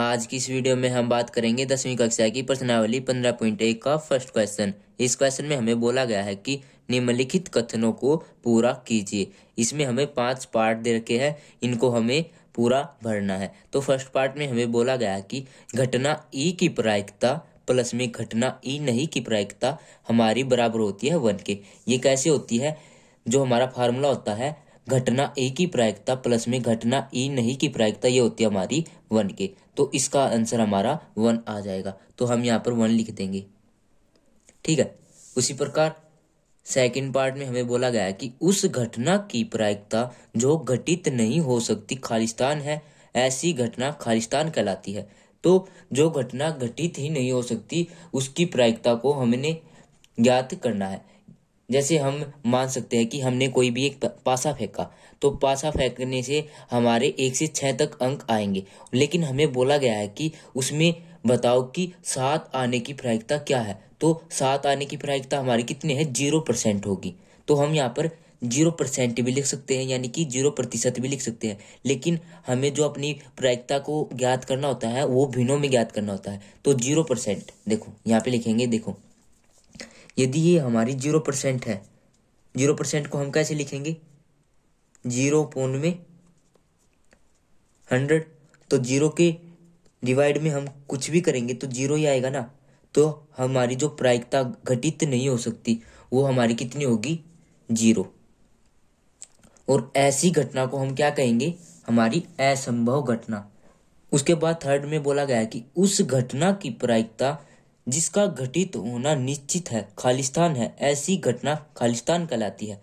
आज की इस वीडियो में हम बात करेंगे 10वीं कक्षा की प्रश्नावली 15.1 का फर्स्ट क्वेश्चन। इस क्वेश्चन में हमें बोला गया है कि निम्नलिखित कथनों को पूरा कीजिए। इसमें हमें 5 पार्ट दे रखे हैं, इनको हमें पूरा भरना है। तो फर्स्ट पार्ट में हमें बोला गया है कि घटना ई की प्रायिकता प्लस में घटना ई नहीं की प्रायिकता हमारी बराबर होती है 1 के। ये कैसे होती है? जो हमारा फार्मूला होता है घटना ए की प्रायिकता प्लस में घटना ई नहीं की प्रायिकता, ये होती है हमारी 1 के। तो इसका आंसर हमारा 1 आ जाएगा। तो हम यहाँ पर 1 लिख देंगे, ठीक है। उसी प्रकार सेकंड पार्ट में हमें बोला गया है कि उस घटना की प्रायिकता जो घटित नहीं हो सकती खालिस्तान है, ऐसी घटना खालिस्तान कहलाती है। तो जो घटना घटित ही नहीं हो सकती उसकी प्रायिकता को हमने ज्ञात करना है। जैसे हम मान सकते हैं कि हमने कोई भी एक पासा फेंका, तो पासा फेंकने से हमारे 1 से 6 तक अंक आएंगे, लेकिन हमें बोला गया है कि उसमें बताओ कि 7 आने की प्रायिकता क्या है। तो 7 आने की प्रायिकता हमारी कितनी है? 0% होगी। तो हम यहाँ पर 0% भी लिख सकते हैं, यानी कि 0% भी लिख सकते हैं। लेकिन हमें जो अपनी प्रायिकता को ज्ञात करना होता है वो भिन्नों में ज्ञात करना होता है। तो 0% देखो यहाँ पे लिखेंगे। देखो यदि ये हमारी 0% है, 0% को हम कैसे लिखेंगे? 0.100। तो 0 के डिवाइड में हम कुछ भी करेंगे तो 0 ही आएगा ना। तो हमारी जो प्रायिकता घटित नहीं हो सकती वो हमारी कितनी होगी? 0। और ऐसी घटना को हम क्या कहेंगे? हमारी असंभव घटना। उसके बाद थर्ड में बोला गया है कि उस घटना की प्रायिकता जिसका घटित होना निश्चित है खालिस्तान है, ऐसी घटना खालिस्तान कहलाती है।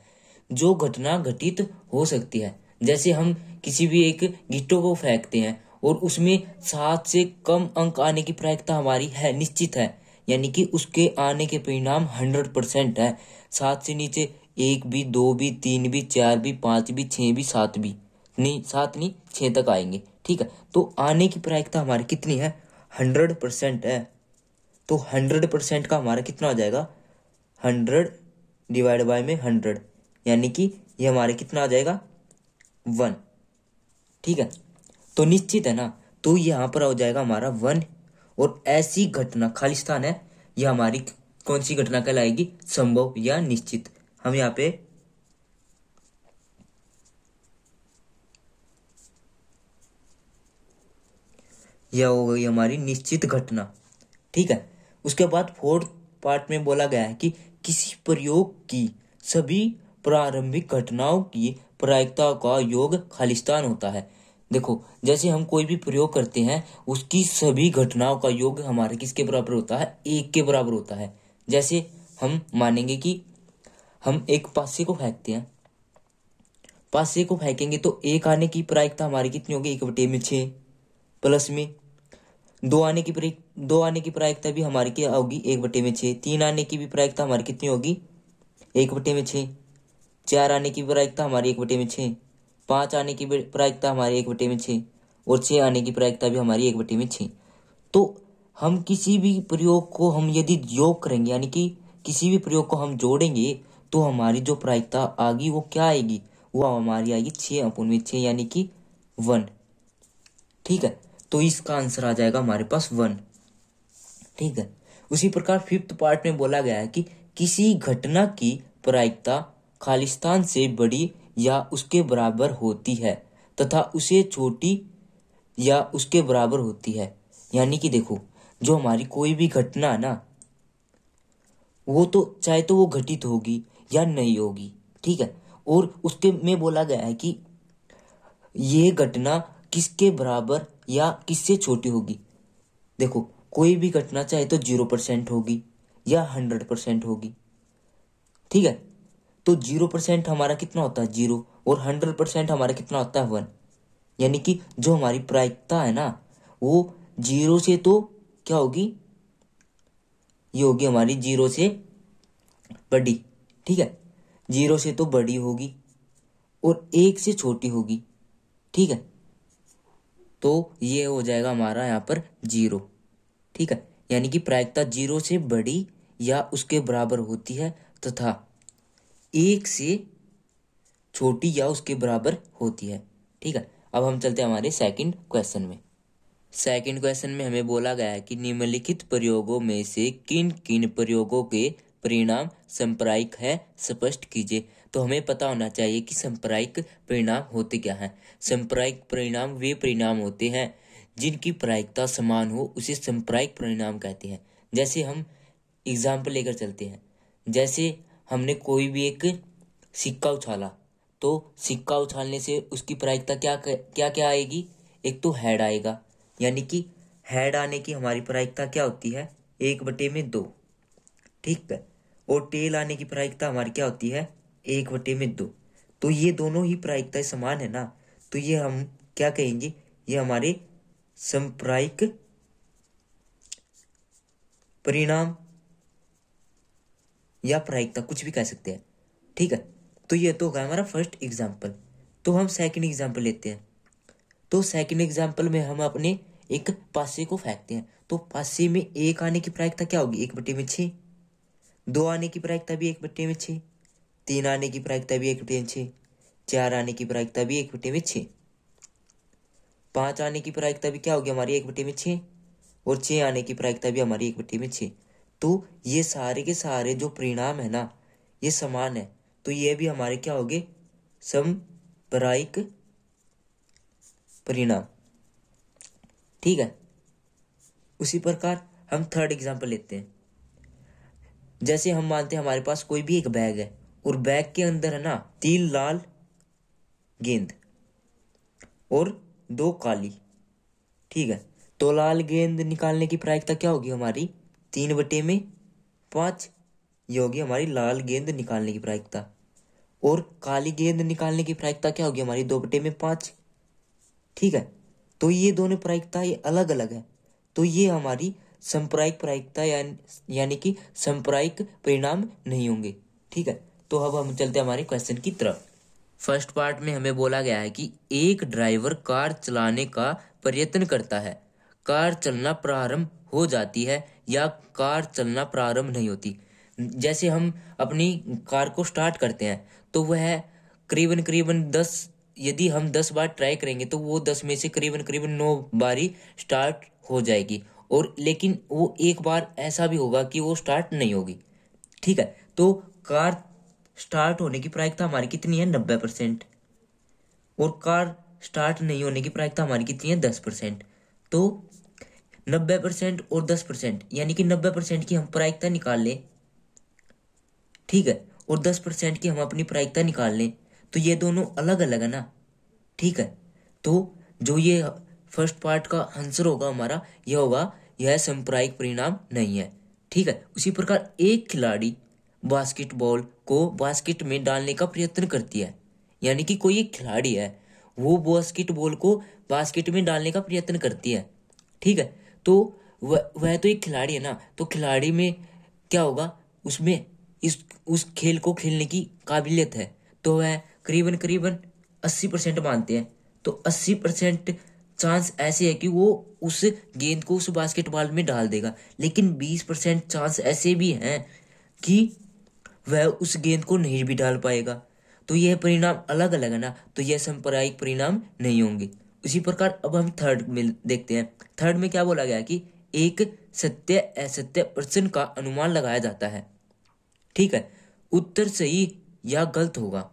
जो घटना घटित हो सकती है, जैसे हम किसी भी एक गिट्टो को फेंकते हैं और उसमें 7 से कम अंक आने की प्रायिकता हमारी है, निश्चित है, यानी कि उसके आने के परिणाम 100% है। 7 से नीचे 1 भी, 2 भी, 3 भी, 4 भी, 5 भी, 6 भी, 7 भी नहीं, 7 नहीं 6 तक आएंगे, ठीक है। तो आने की प्रायिकता हमारी कितनी है? 100% है। तो 100% का हमारा कितना हो जाएगा? 100 डिवाइड बाय में 100, यानी कि ये हमारे कितना आ जाएगा? 1, ठीक है। तो निश्चित है ना, तो यहाँ पर हो जाएगा हमारा 1। और ऐसी घटना खालिस्तान है, यह हमारी कौन सी घटना कहलाएगी? संभव या निश्चित। हम यहाँ पे यह हो गई हमारी निश्चित घटना, ठीक है। उसके बाद फोर्थ पार्ट में बोला गया है कि किसी प्रयोग की सभी प्रारंभिक घटनाओं की प्रायिकता का योग खालिस्तान होता है। देखो जैसे हम कोई भी प्रयोग करते हैं उसकी सभी घटनाओं का योग हमारे किसके बराबर होता है? 1 के बराबर होता है। जैसे हम मानेंगे कि हम एक पासे को फेंकते हैं, पासे को फेंकेंगे तो 1 आने की प्रायिकता हमारी कितनी होगी? 1/6 प्लस में 2 आने की प्रायिकता भी हमारी क्या होगी? 1/6। 3 आने की भी प्रायिकता हमारी कितनी होगी? 1/6। 4 आने की प्रायिकता हमारी 1/6। 5 आने की प्रायिकता हमारी 1/6 और 6 आने की प्रायिकता भी हमारी 1/6। तो हम किसी भी प्रयोग को हम यदि योग करेंगे, यानी कि किसी भी प्रयोग को हम जोड़ेंगे, तो हमारी जो प्रायिकता आएगी वो क्या आएगी? वो हमारी आएगी 6/6, यानी कि 1, ठीक है। तो इसका आंसर आ जाएगा हमारे पास 1, ठीक है। उसी प्रकार फिफ्थ पार्ट में बोला गया है कि किसी घटना की प्रायिकता खालिस्तान से बड़ी या उसके बराबर होती है तथा उसे छोटी या उसके बराबर होती है। यानी कि देखो जो हमारी कोई भी घटना है ना, वो तो चाहे तो वो घटित होगी या नहीं होगी, ठीक है। और उसके में बोला गया है कि ये घटना किसके बराबर या किससे छोटी होगी। देखो कोई भी घटना चाहे तो 0% होगी या 100% होगी, ठीक है। तो 0% हमारा कितना होता है? 0। और 100% हमारा कितना होता है? 1। यानी कि जो हमारी प्रायिकता है ना वो 0 से तो क्या होगी? ये होगी हमारी 0 से बड़ी, ठीक है। 0 से तो बड़ी होगी और 1 से छोटी होगी, ठीक है। तो ये हो जाएगा हमारा यहाँ पर 0, ठीक है। यानी कि प्रायिकता 0 से बड़ी या उसके बराबर होती है तथा 1 से छोटी या उसके बराबर होती है, ठीक है। अब हम चलते हैं हमारे सेकंड क्वेश्चन में। सेकंड क्वेश्चन में हमें बोला गया है कि निम्नलिखित प्रयोगों में से किन किन प्रयोगों के परिणाम सांप्रायिक है, स्पष्ट कीजिए। तो हमें पता होना चाहिए कि सांप्रायिक परिणाम होते क्या हैं। सांप्रायिक परिणाम वे परिणाम होते हैं जिनकी प्रायिकता समान हो, उसे सांप्रायिक परिणाम कहते हैं। जैसे हम एग्जाम्पल लेकर चलते हैं, जैसे हमने कोई भी एक सिक्का उछाला, तो सिक्का उछालने से उसकी प्रायिकता क्या क्या आएगी। एक तो हेड आएगा, यानी कि हेड आने की हमारी प्रायिकता क्या होती है, 1/2। ठीक है। और टेल आने की प्रायिकता हमारी क्या होती है, 1/2। तो ये दोनों ही प्रायिकताएं समान है ना, तो ये हम क्या कहेंगे, ये हमारे सांप्रायिक परिणाम या प्रायिकता कुछ भी कह सकते हैं। ठीक है। तो ये तो होगा हमारा फर्स्ट एग्जाम्पल। तो हम सेकंड एग्जाम्पल लेते हैं। तो सेकंड एग्जाम्पल में हम अपने एक पासे को फेंकते हैं, तो पासे में 1 आने की प्रायिकता क्या होगी, 1/6। 2 आने की प्रायिकता भी 1/6। 3 आने की प्रायिकता भी 1/6। 4 आने की प्रायिकता भी 1/6। 5 आने की प्रायिकता भी क्या होगी हमारी, 1/6। और 6 आने की प्रायिकता भी हमारी 1/6। तो ये सारे के सारे जो परिणाम है ना, ये समान है, तो ये भी हमारे क्या होंगे, सांप्रायिक परिणाम। ठीक है। उसी प्रकार हम थर्ड एग्जाम्पल लेते हैं। जैसे हम मानते हैं हमारे पास कोई भी एक बैग है, और बैग के अंदर है ना 3 लाल गेंद और 2 काली। ठीक है। तो लाल गेंद निकालने की प्रायिकता क्या होगी हमारी, 3/5। ये होगी हमारी लाल गेंद निकालने की प्रायिकता। और काली गेंद निकालने की प्रायिकता क्या होगी हमारी, 2/5। ठीक है। तो ये दोनों प्रायिकता ये अलग अलग है, तो ये हमारी सांप्रायिक प्रायिकता यानी कि सांप्रायिक परिणाम नहीं होंगे। ठीक है। तो अब हम चलते हैं हमारे क्वेश्चन की तरफ। फर्स्ट पार्ट में हमें बोला गया है कि एक ड्राइवर कार चलाने का प्रयत्न करता है, कार चलना प्रारंभ हो जाती है या कार चलना प्रारंभ नहीं होती। जैसे हम अपनी कार को स्टार्ट करते हैं, तो वह करीबन करीबन 10, यदि हम 10 बार ट्राई करेंगे तो वो 10 में से करीबन करीबन 9 बारी स्टार्ट हो जाएगी। और लेकिन वो एक बार ऐसा भी होगा कि वो स्टार्ट नहीं होगी। ठीक है। तो कार स्टार्ट होने की प्रायिकता हमारी कितनी है, 90%। और कार स्टार्ट नहीं होने की प्रायिकता हमारी कितनी है, 10%। तो 90% और 10%, यानी कि 90% की हम प्रायिकता निकाल लें। ठीक है। और 10% की हम अपनी प्रायिकता निकाल लें, तो ये दोनों अलग अलग है ना। ठीक है। तो जो ये फर्स्ट पार्ट का आंसर होगा हमारा, यह होगा, यह सांप्रायिक परिणाम नहीं है। ठीक है। उसी प्रकार एक खिलाड़ी बास्केटबॉल को बास्केट में डालने का प्रयत्न करती है, यानी कि कोई एक खिलाड़ी है, वो बास्केटबॉल को बास्केट में डालने का प्रयत्न करती है। ठीक है। तो वह तो एक खिलाड़ी है ना, तो खिलाड़ी में क्या होगा, उसमें उस खेल को खेलने की काबिलियत है, तो वह करीबन करीबन 80% मानते हैं। तो 80% चांस ऐसे है कि वो उस गेंद को उस बास्केटबॉल में डाल देगा, लेकिन 20% चांस ऐसे भी हैं कि वह उस गेंद को नहीं भी डाल पाएगा। तो यह परिणाम अलग अलग है ना, तो यह सांप्रायिक परिणाम नहीं होंगे। उसी प्रकार अब हम थर्ड में देखते हैं। थर्ड में क्या बोला गया कि एक सत्य असत्य प्रश्न का अनुमान लगाया जाता है। ठीक है। उत्तर सही या गलत होगा,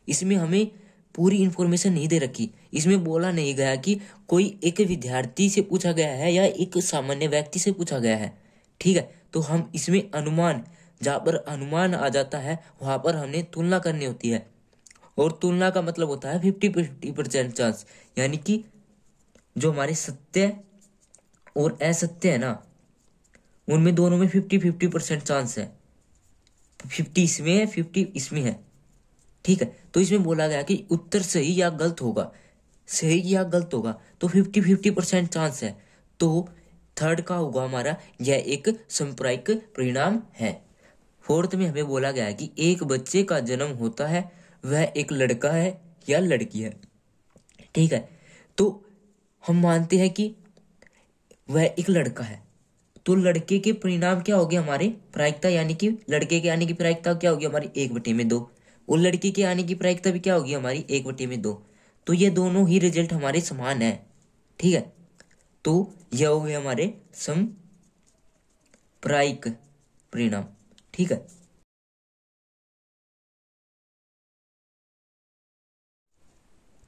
इसमें हमें पूरी इंफॉर्मेशन नहीं दे रखी। इसमें बोला नहीं गया कि कोई एक विद्यार्थी से पूछा गया है या एक सामान्य व्यक्ति से पूछा गया है। ठीक है। तो हम इसमें अनुमान, जहाँ पर अनुमान आ जाता है वहां पर हमने तुलना करनी होती है, और तुलना का मतलब होता है 50-50% चांस, यानी कि जो हमारे सत्य और असत्य है ना, उनमें दोनों में 50-50% चांस है। 50 इसमें है, 50 इसमें है। ठीक है। तो इसमें बोला गया कि उत्तर सही या गलत होगा, सही या गलत होगा, तो 50-50% चांस है। तो थर्ड का होगा हमारा, यह एक सांप्रायिक परिणाम है। फोर्थ में हमें बोला गया है कि एक बच्चे का जन्म होता है, वह एक लड़का है या लड़की है। ठीक है। तो हम मानते हैं कि वह एक लड़का है, तो लड़के के परिणाम क्या होगी हमारे, प्रायिकता, यानी कि लड़के के आने की प्रायिकता क्या होगी हमारी, 1/2। और लड़की के आने की प्रायिकता भी क्या होगी हमारी, 1/2। तो ये दोनों ही रिजल्ट हमारे समान है। ठीक है। तो यह हो गए हमारे समप्रायिक परिणाम। ठीक है।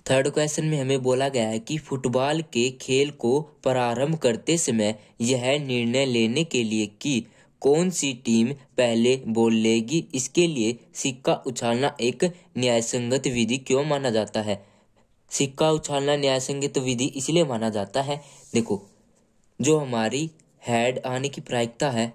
थर्ड क्वेश्चन में हमें बोला गया है कि फुटबॉल के खेल को प्रारंभ करते समय यह निर्णय लेने के लिए कि कौन सी टीम पहले बॉल लेगी, इसके लिए सिक्का उछालना एक न्यायसंगत विधि क्यों माना जाता है। सिक्का उछालना न्यायसंगत विधि इसलिए माना जाता है, देखो जो हमारी हेड आने की प्रायिकता है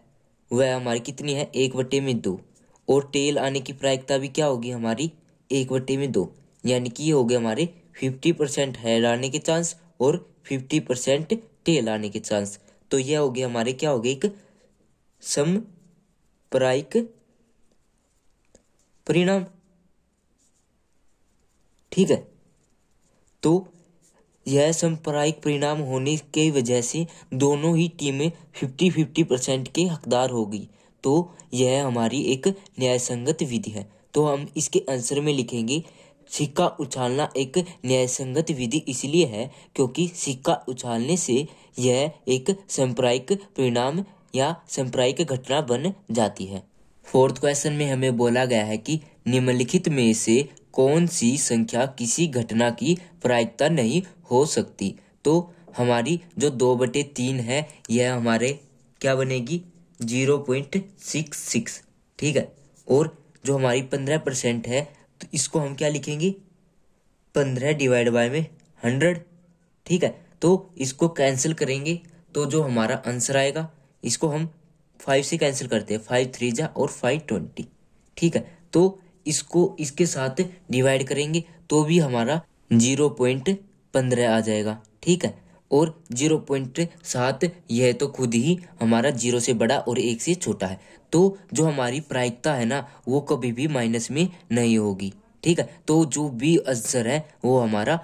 वह हमारी कितनी है, 1/2, और टेल आने की प्रायिकता भी क्या होगी हमारी, 1/2, यानी कि ये हो गए हमारे 50% हेड आने के चांस और 50% टेल आने के चांस। तो यह हो गया हमारे क्या हो गए, एक समप्रायिक परिणाम। ठीक है। तो यह सांप्रदायिक परिणाम होने के वजह से दोनों ही टीमें 50-50% के हकदार होगी। तो यह हमारी एक न्यायसंगत विधि है। तो हम इसके आंसर में लिखेंगे सिक्का उछालना एक न्यायसंगत विधि इसलिए है क्योंकि सिक्का उछालने से यह एक सांप्रदायिक परिणाम या सांप्रदायिक घटना बन जाती है। फोर्थ क्वेश्चन में हमें बोला गया है कि निम्नलिखित में से कौन सी संख्या किसी घटना की प्रायिकता नहीं हो सकती। तो हमारी जो 2/3 है यह हमारे क्या बनेगी, 0.66। ठीक है। और जो हमारी 15% है तो इसको हम क्या लिखेंगे, 15 डिवाइड बाय में 100। ठीक है। तो इसको कैंसिल करेंगे तो जो हमारा आंसर आएगा, इसको हम 5 से कैंसिल करते हैं, 5 3 जा और 5 20। ठीक है। तो इसको इसके साथ डिवाइड करेंगे तो भी हमारा 0.15 आ जाएगा। ठीक है। और 0.7 यह तो खुद ही हमारा 0 से बड़ा और 1 से छोटा है। तो जो हमारी प्रायिकता है ना वो कभी भी माइनस में नहीं होगी। ठीक है। तो जो भी आंसर है वो हमारा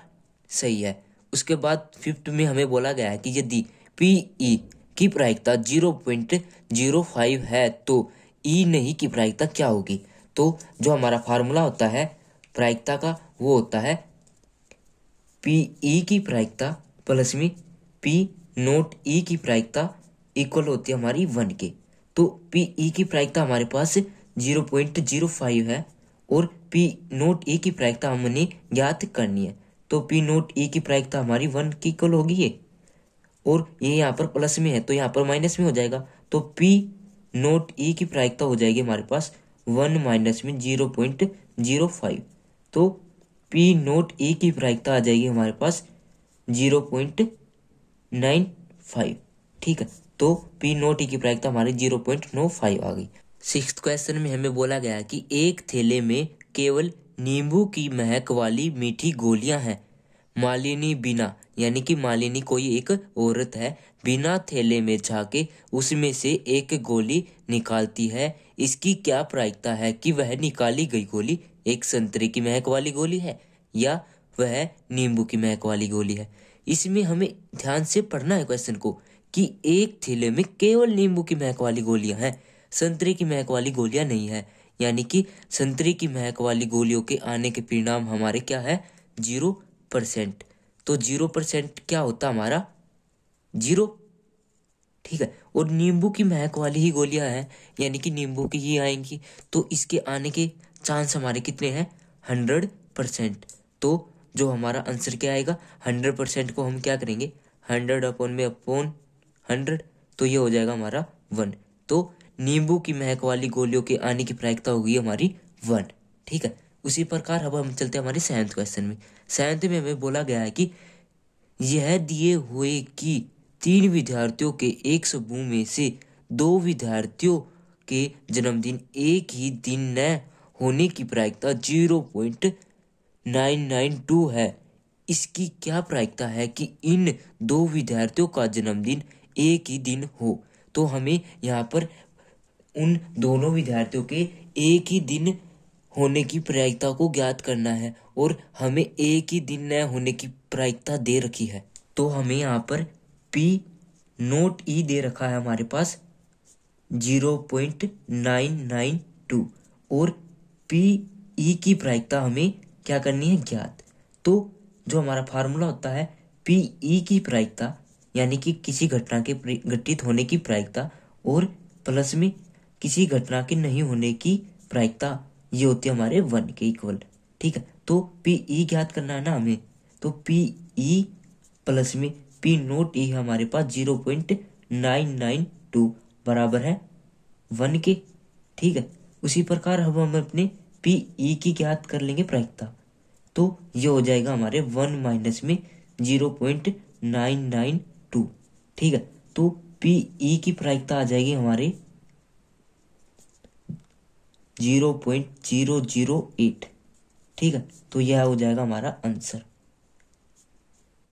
सही है। उसके बाद फिफ्थ में हमें बोला गया है कि यदि पीई की प्रायिकता 0.05 है तो ई नहीं की प्रायिकता क्या होगी। तो जो हमारा फार्मूला होता है प्रायिकता का वो होता है पीई की प्रायिकता प्लस में पी नोट ई की प्रायिकता इक्वल होती है हमारी 1 के। तो पीई की प्रायिकता हमारे पास 0.05 है और पी नोट ई की प्रायिकता हमने ज्ञात करनी है। तो पी नोट ई की प्रायिकता हमारी 1 की इक्वल होगी ये, और ये यहाँ पर प्लस में है तो यहाँ पर माइनस में हो जाएगा। तो पी नोट ई की प्रायिकता हो जाएगी हमारे पास 1 माइनस में 0.05। तो पी नोट ई की प्रायिकता आ जाएगी हमारे पास 0.95। ठीक है। तो पी नोट ई की प्रायिकता हमारी 0.95 आ गई। सिक्स्थ क्वेश्चन में हमें बोला गया है कि एक थैले में केवल नींबू की महक वाली मीठी गोलियां हैं। मालिनी बिना, यानी कि मालिनी कोई एक औरत है, बिना थैले में झाके उसमें से एक गोली निकालती है। इसकी क्या प्रायिकता है कि वह निकाली गई गोली एक संतरे की महक वाली गोली है या वह नींबू की महक वाली गोली है। इसमें हमें ध्यान से पढ़ना है क्वेश्चन को कि एक थैले में केवल नींबू की महक वाली गोलियां हैं, संतरे की महक वाली गोलियां नहीं है। यानी कि संतरे की महक वाली गोलियों के आने के परिणाम हमारे क्या है, 0%। तो 0% क्या होता हमारा, 0। ठीक है। और नींबू की महक वाली ही गोलियां हैं यानी कि नींबू की ही आएंगी, तो इसके आने के चांस हमारे कितने हैं, 100%। तो जो हमारा आंसर क्या आएगा, 100% को हम क्या करेंगे, 100/100, तो ये हो जाएगा हमारा 1। तो नींबू की महक वाली गोलियों के आने की प्रायिकता होगी हमारी 1। ठीक है। उसी प्रकार अब हम चलते हैं हमारे 7वें क्वेश्चन में। 7वें में हमें बोला गया है कि यह दिए हुए कि 3 विद्यार्थियों के एक समूह में से 2 विद्यार्थियों के जन्मदिन एक ही दिन न होने की प्रायिकता 0.992 है। इसकी क्या प्रायिकता है कि इन 2 विद्यार्थियों का जन्मदिन एक ही दिन हो। तो हमें यहाँ पर उन दोनों विद्यार्थियों के एक ही दिन होने की प्रायिकता को ज्ञात करना है और हमें एक ही दिन न होने की प्रायिकता दे रखी है। तो हमें यहाँ पर पी नोट ई दे रखा है हमारे पास 0.992 और पी ई की प्रायिकता हमें क्या करनी है, ज्ञात। तो जो हमारा फार्मूला होता है पी ई की प्रायिकता यानी कि किसी घटना के घटित होने की प्रायिकता, और प्लस में किसी घटना के नहीं होने की प्रायिकता, ये होती है हमारे 1 के इक्वल। ठीक है, तो पी ज्ञात करना है ना हमें, तो पी प्लस में पी नोट हमारे पास 0.992 बराबर है 1 के। ठीक है, उसी प्रकार अब हम अपने पी की ज्ञात कर लेंगे प्रायिकता, तो ये हो जाएगा हमारे 1 माइनस में 0.992। ठीक है, तो पी की प्रायिकता आ जाएगी हमारे 0.008। ठीक है, तो यह हो जाएगा हमारा आंसर।